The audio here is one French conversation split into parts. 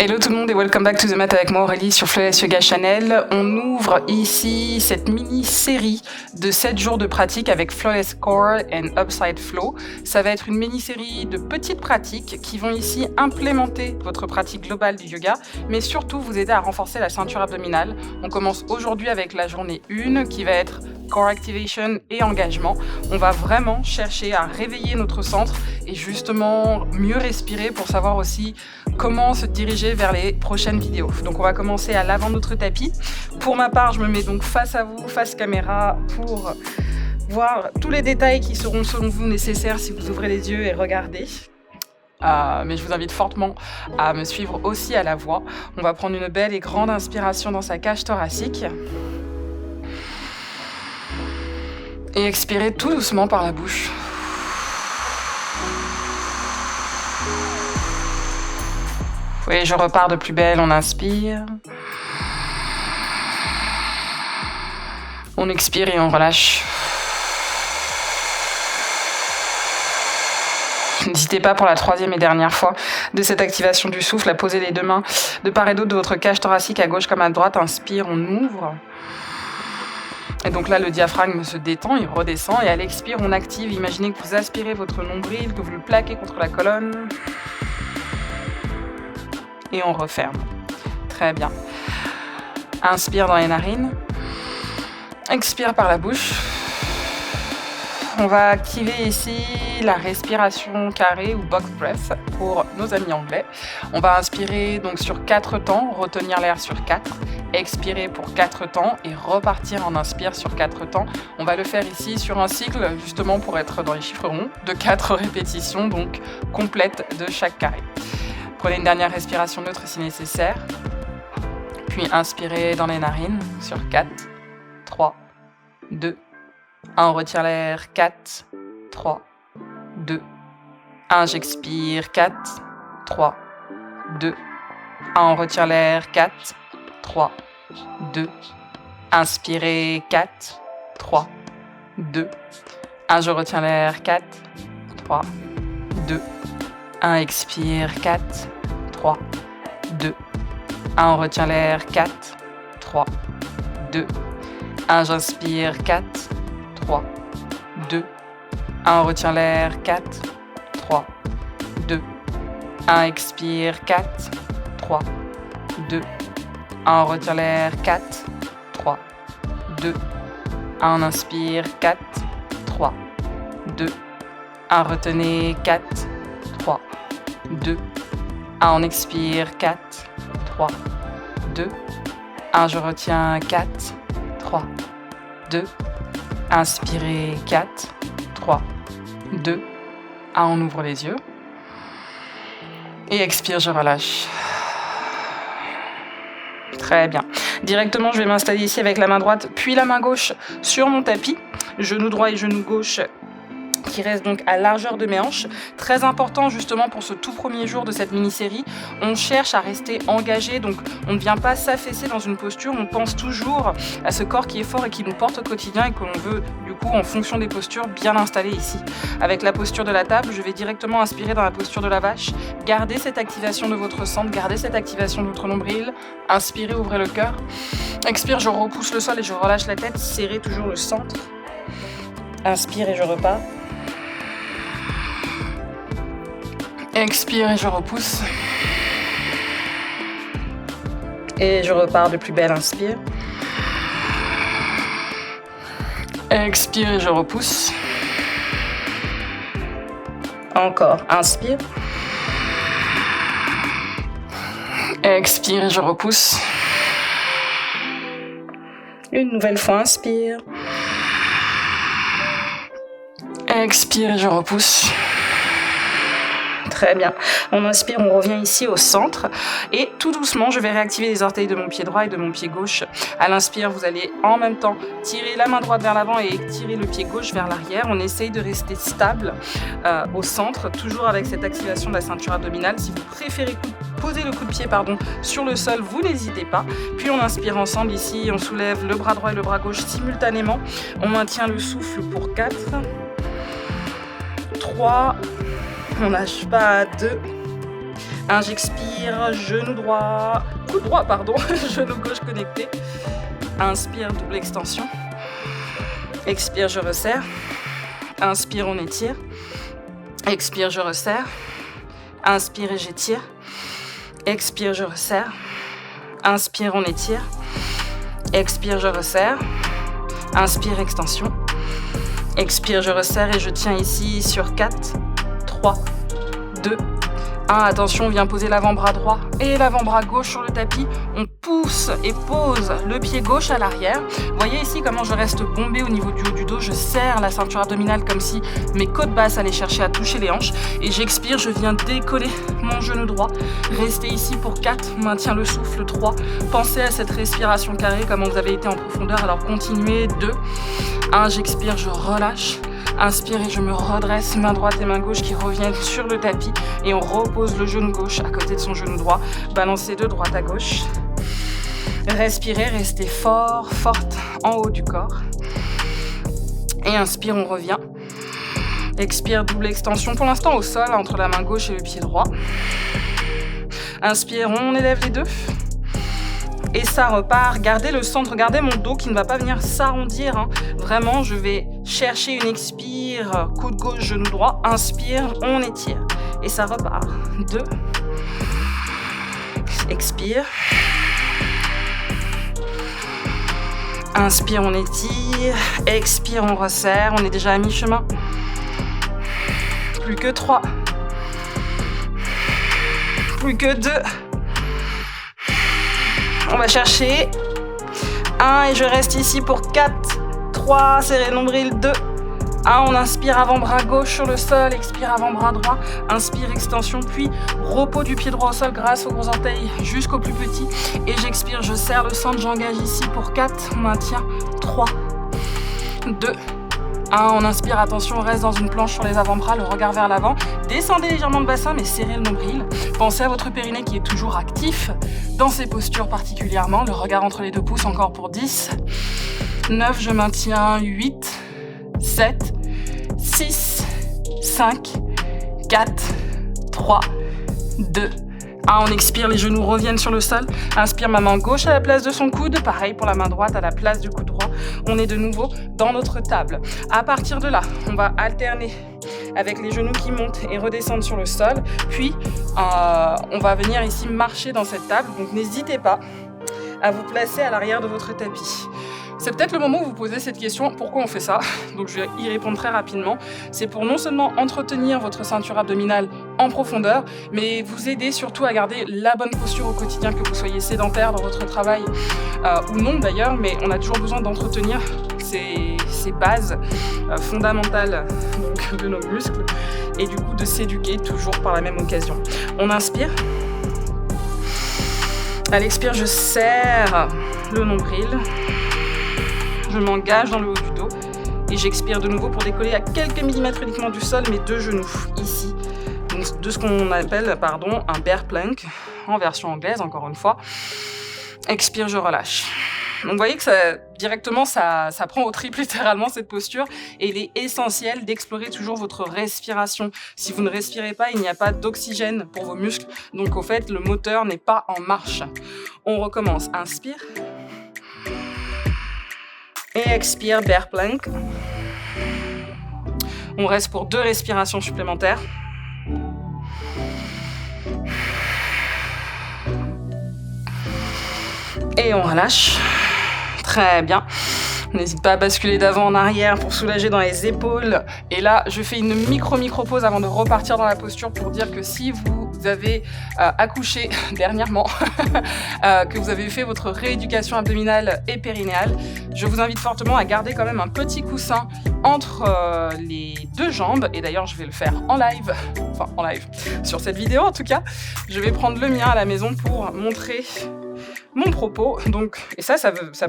Hello tout le monde et welcome back to the mat avec moi Aurélie sur Flawless Yoga Channel. On ouvre ici cette mini-série de 7 jours de pratique avec Flawless Core and Upside Flow. Ça va être une mini-série de petites pratiques qui vont ici implémenter votre pratique globale du yoga, mais surtout vous aider à renforcer la ceinture abdominale. On commence aujourd'hui avec la journée 1 qui va être Core Activation et engagement. On va vraiment chercher à réveiller notre centre et justement mieux respirer pour savoir aussi comment se diriger vers les prochaines vidéos. Donc on va commencer à l'avant de notre tapis. Pour ma part, je me mets donc face à vous, face caméra, pour voir tous les détails qui seront selon vous nécessaires si vous ouvrez les yeux et regardez. Mais je vous invite fortement à me suivre aussi à la voix. On va prendre une belle et grande inspiration dans sa cage thoracique. Et expirer tout doucement par la bouche. Oui, je repars de plus belle, on inspire. On expire et on relâche. N'hésitez pas pour la 3e et dernière fois de cette activation du souffle à poser les deux mains de part et d'autre de votre cage thoracique à gauche comme à droite. Inspire, on ouvre. Et donc là, le diaphragme se détend, il redescend. Et à l'expire, on active. Imaginez que vous aspirez votre nombril, que vous le plaquez contre la colonne. Et on referme. Très bien. Inspire dans les narines. Expire par la bouche. On va activer ici la respiration carrée ou box breath pour nos amis anglais. On va inspirer donc sur 4 temps, retenir l'air sur 4, expirer pour 4 temps et repartir en inspire sur 4 temps. On va le faire ici sur un cycle justement pour être dans les chiffres ronds de 4 répétitions, donc complètes de chaque carré. Prenez une dernière respiration neutre si nécessaire, puis inspirez dans les narines sur 4, 3, 2, 1, on retire l'air, 4, 3, 2, 1, j'expire, 4, 3, 2, 1, on retire l'air, 4, 3, 2, inspirez, 4, 3, 2, 1, je retiens l'air, 4, 3, 2, 1, expire, 4, 3, 2, 1, on retient l'air, 4, 3, 2, 1, j'inspire, 4, 3, 2, 1, on retient l'air, 4, 3, 2, 1, expire, 4, 3, 2, 1, on retient l'air, 4, 3, 2, 1, on inspire, 4, 3, 2, 1, retenez, 4, 3, 2, 1, on expire, 4, 3, 2, 1, je retiens, 4, 3, 2, inspirez, 4, 3, 2, 1, on ouvre les yeux. Et expire, je relâche. Très bien. Directement, je vais m'installer ici avec la main droite, puis la main gauche sur mon tapis. Genou droit et genou gauche qui reste donc à largeur de mes hanches. Très important justement pour ce tout premier jour de cette mini-série, on cherche à rester engagé, donc on ne vient pas s'affaisser dans une posture, on pense toujours à ce corps qui est fort et qui nous porte au quotidien et que l'on veut du coup en fonction des postures bien l'installer ici. Avec la posture de la table, je vais directement inspirer dans la posture de la vache, gardez cette activation de votre centre, gardez cette activation de votre nombril, inspirez, ouvrez le cœur, expire, je repousse le sol et je relâche la tête, serrez toujours le centre, inspire et je repars. Expire et je repousse. Et je repars de plus belle, inspire. Expire et je repousse. Encore, inspire. Expire et je repousse. Une nouvelle fois, inspire. Expire et je repousse. Très bien. On inspire, on revient ici au centre et tout doucement, je vais réactiver les orteils de mon pied droit et de mon pied gauche. À l'inspire, vous allez en même temps tirer la main droite vers l'avant et tirer le pied gauche vers l'arrière. On essaye de rester stable au centre, toujours avec cette activation de la ceinture abdominale. Si vous préférez poser le coup de pied sur le sol, vous n'hésitez pas. Puis on inspire ensemble ici, on soulève le bras droit et le bras gauche simultanément. On maintient le souffle pour 4, 3, on lâche pas, 2, 1, j'expire, genou droit, coude droit, pardon, genou gauche connecté. Inspire, double extension. Expire, je resserre. Inspire, on étire. Expire, je resserre. Inspire et j'étire. Expire, je resserre. Inspire, on étire. Expire, je resserre. Inspire, extension. Expire, je resserre et je tiens ici sur 4, 3, 2, 1. Attention, on vient poser l'avant-bras droit et l'avant-bras gauche sur le tapis. On pousse et pose le pied gauche à l'arrière. Vous voyez ici comment je reste bombée au niveau du haut du dos. Je serre la ceinture abdominale comme si mes côtes basses allaient chercher à toucher les hanches. Et j'expire, je viens décoller mon genou droit. Restez ici pour 4, maintien le souffle, 3. Pensez à cette respiration carrée, comment vous avez été en profondeur. Alors continuez, 2, 1, j'expire, je relâche. Inspire et je me redresse, main droite et main gauche qui reviennent sur le tapis et on repose le genou gauche à côté de son genou droit. Balancez de droite à gauche. Respirez, restez fort, forte en haut du corps. Et inspire, on revient. Expire, double extension pour l'instant au sol entre la main gauche et le pied droit. Inspire, on élève les deux. Et ça repart. Gardez le centre, gardez mon dos qui ne va pas venir s'arrondir. Hein. Vraiment, je vais chercher une expire, coude gauche, genou droit. Inspire, on étire. Et ça repart. 2. Expire. Inspire, on étire. Expire, on resserre. On est déjà à mi-chemin. Plus que 3. Plus que 2. On va chercher 1 et je reste ici pour 4, 3, serrez le nombril, 2, 1, on inspire avant-bras gauche sur le sol, expire avant-bras droit, inspire, extension, puis repos du pied droit au sol grâce aux gros orteils jusqu'au plus petit. Et j'expire, je serre le centre, j'engage ici pour 4, maintien, 3, 2, 1, on inspire, attention, on reste dans une planche sur les avant-bras, le regard vers l'avant. Descendez légèrement le bassin, mais serrez le nombril. Pensez à votre périnée qui est toujours actif dans ces postures particulièrement. Le regard entre les deux pouces, encore pour 10. 9, je maintiens. 8, 7, 6, 5, 4, 3, 2, 1, on expire, les genoux reviennent sur le sol. Inspire, ma main gauche à la place de son coude. Pareil pour la main droite à la place du coude droit. On est de nouveau dans notre table. À partir de là, on va alterner avec les genoux qui montent et redescendent sur le sol. Puis, on va venir ici marcher dans cette table. Donc, n'hésitez pas à vous placer à l'arrière de votre tapis. C'est peut-être le moment où vous posez cette question, pourquoi on fait ça? Donc je vais y répondre très rapidement. C'est pour non seulement entretenir votre ceinture abdominale en profondeur, mais vous aider surtout à garder la bonne posture au quotidien, que vous soyez sédentaire dans votre travail ou non d'ailleurs, mais on a toujours besoin d'entretenir ces bases fondamentales donc, de nos muscles et du coup de s'éduquer toujours par la même occasion. On inspire. À l'expire, je serre le nombril. Je m'engage dans le haut du dos et j'expire de nouveau pour décoller à quelques millimètres uniquement du sol mes deux genoux, ici. Donc, de ce qu'on appelle un bear plank, en version anglaise, encore une fois. Expire, je relâche. Donc vous voyez que ça prend au triple littéralement cette posture et il est essentiel d'explorer toujours votre respiration. Si vous ne respirez pas, il n'y a pas d'oxygène pour vos muscles, donc au fait le moteur n'est pas en marche. On recommence, inspire. Et expire, bear plank. On reste pour 2 respirations supplémentaires. Et on relâche. Très bien. N'hésite pas à basculer d'avant en arrière pour soulager dans les épaules. Et là, je fais une micro pause avant de repartir dans la posture pour dire que si vous avez accouché dernièrement, que vous avez fait votre rééducation abdominale et périnéale, je vous invite fortement à garder quand même un petit coussin entre les deux jambes. Et d'ailleurs, je vais le faire en live, sur cette vidéo en tout cas. Je vais prendre le mien à la maison pour montrer mon propos, donc, et ça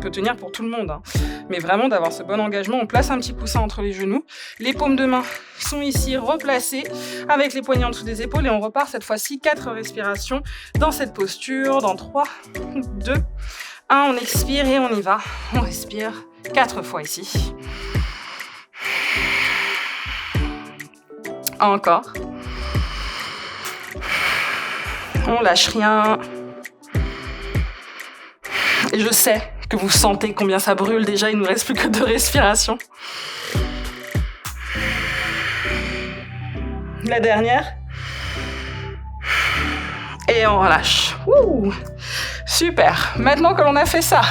peut tenir pour tout le monde, hein. Mais vraiment d'avoir ce bon engagement, on place un petit coussin entre les genoux, les paumes de main sont ici replacées avec les poignets en dessous des épaules et on repart cette fois-ci 4 respirations dans cette posture, dans 3, 2, 1, on expire et on y va, on respire 4 fois ici. On lâche rien. Et je sais que vous sentez combien ça brûle déjà, il ne nous reste plus que 2 respirations. La dernière. Et on relâche. Ouh, super. Maintenant que l'on a fait ça,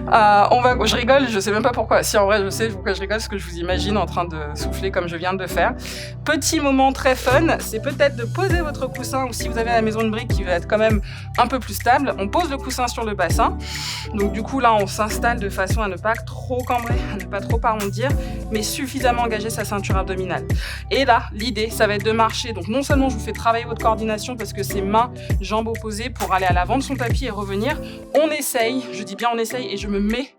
je rigole, je sais même pas pourquoi. Si en vrai je sais pourquoi je rigole, parce que je vous imagine en train de souffler comme je viens de le faire. Petit moment très fun, c'est peut-être de poser votre coussin, ou si vous avez à la maison une brique qui va être quand même un peu plus stable, on pose le coussin sur le bassin. Donc du coup là on s'installe de façon à ne pas trop cambrer, à ne pas trop arrondir, mais suffisamment engager sa ceinture abdominale. Et là l'idée ça va être de marcher. Donc non seulement je vous fais travailler votre coordination parce que c'est mains, jambes opposées pour aller à l'avant de son tapis et revenir. On essaye, je dis bien on essaye, et je me mets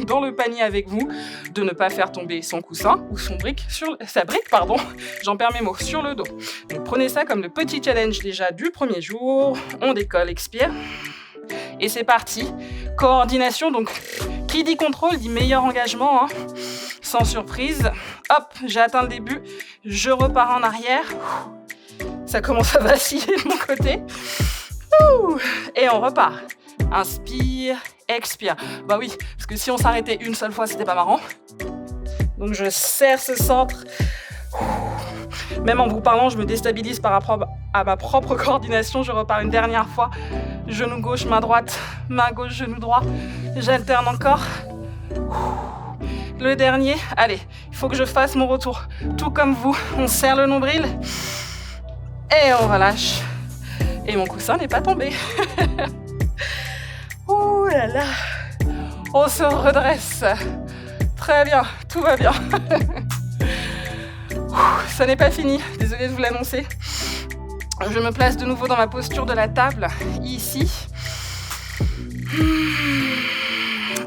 dans le panier avec vous, de ne pas faire tomber son coussin ou sa brique, j'en perds mes mots, sur le dos. Donc prenez ça comme le petit challenge déjà du premier jour. On décolle, expire. Et c'est parti. Coordination, donc qui dit contrôle dit meilleur engagement, hein. Sans surprise. Hop, j'ai atteint le début, je repars en arrière. Ça commence à vaciller de mon côté. Et on repart. Inspire, expire. Bah oui, parce que si on s'arrêtait une seule fois, c'était pas marrant. Donc je serre ce centre. Même en vous parlant, je me déstabilise par rapport à ma propre coordination. Je repars une dernière fois. Genou gauche, main droite, main gauche, genou droit. J'alterne encore. Le dernier. Allez, il faut que je fasse mon retour. Tout comme vous, on serre le nombril. Et on relâche. Et mon coussin n'est pas tombé. Ouh là là. On se redresse. Très bien, tout va bien. Ça n'est pas fini, désolée de vous l'annoncer. Je me place de nouveau dans ma posture de la table, ici.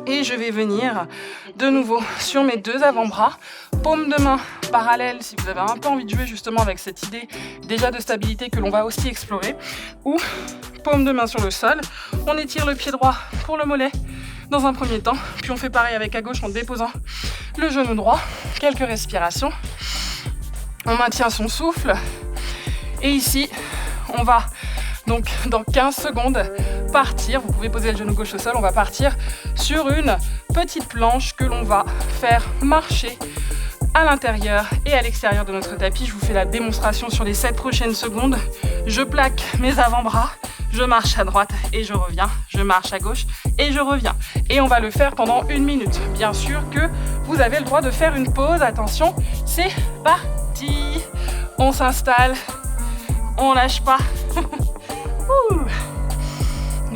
Et je vais venir de nouveau sur mes 2 avant-bras, paume de main parallèle si vous avez un peu envie de jouer justement avec cette idée déjà de stabilité que l'on va aussi explorer, ou paume de main sur le sol. On étire le pied droit pour le mollet dans un premier temps, puis on fait pareil avec à gauche en déposant le genou droit. Quelques respirations. On maintient son souffle. Et ici, on va donc dans 15 secondes partir. Vous pouvez poser le genou gauche au sol. On va partir sur une petite planche que l'on va faire marcher à l'intérieur et à l'extérieur de notre tapis. Je vous fais la démonstration sur les 7 prochaines secondes. Je plaque mes avant-bras, je marche à droite et je reviens, je marche à gauche et je reviens. Et on va le faire pendant 1 minute. Bien sûr que vous avez le droit de faire une pause. Attention, c'est parti. On s'installe, on lâche pas.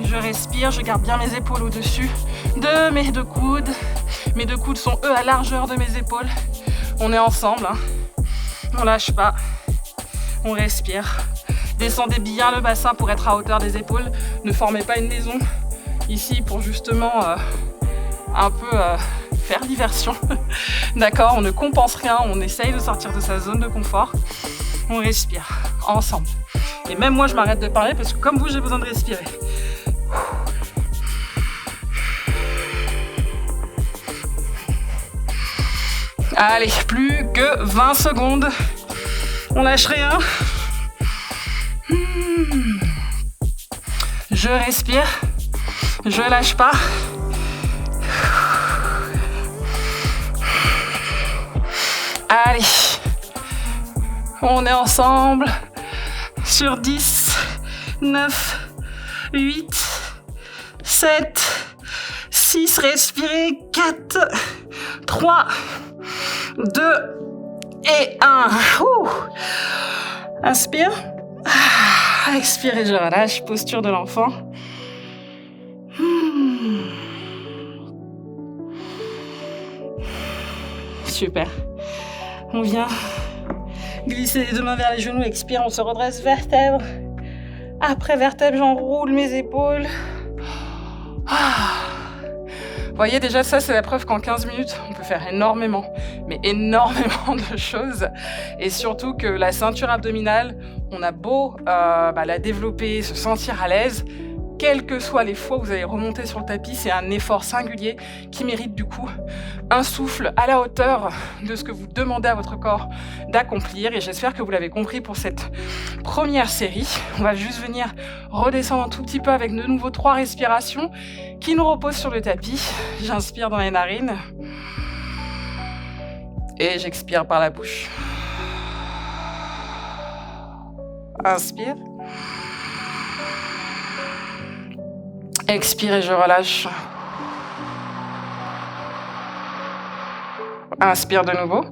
Je respire, je garde bien mes épaules au-dessus de mes 2 coudes. Mes 2 coudes sont eux à largeur de mes épaules. On est ensemble, hein. On lâche pas, on respire. Descendez bien le bassin pour être à hauteur des épaules. Ne formez pas une maison ici pour justement un peu faire diversion. D'accord, on ne compense rien, on essaye de sortir de sa zone de confort. On respire ensemble. Et même moi, je m'arrête de parler parce que comme vous, j'ai besoin de respirer. Allez, plus que 20 secondes. On lâche rien. Je respire. Je lâche pas. Allez. On est ensemble. Sur 10, 9, 8, 7, 6, respirez, 4, 3, 2 et 1. Inspire. Expire et je relâche. Posture de l'enfant. Super. On vient glisser les 2 mains vers les genoux. Expire, on se redresse vertèbre. Après vertèbre, j'enroule mes épaules. Vous voyez, déjà, ça, c'est la preuve qu'en 15 minutes, on peut faire énormément, mais énormément de choses. Et surtout que la ceinture abdominale, on a beau la développer, se sentir à l'aise, quelles que soient les fois où vous allez remonter sur le tapis, c'est un effort singulier qui mérite du coup un souffle à la hauteur de ce que vous demandez à votre corps d'accomplir. Et j'espère que vous l'avez compris pour cette première série. On va juste venir redescendre un tout petit peu avec de nouveau 3 respirations qui nous reposent sur le tapis. J'inspire dans les narines et j'expire par la bouche. Inspire. Expire et je relâche. Inspire de nouveau.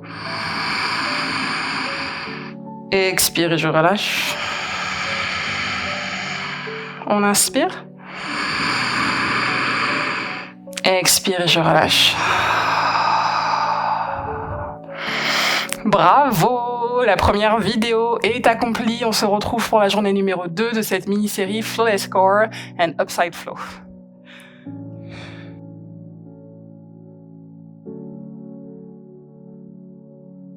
Et expire et je relâche. On inspire. Expire et je relâche. Bravo! La première vidéo est accomplie. On se retrouve pour la journée numéro 2 de cette mini-série Flawless Core and Upside Flow.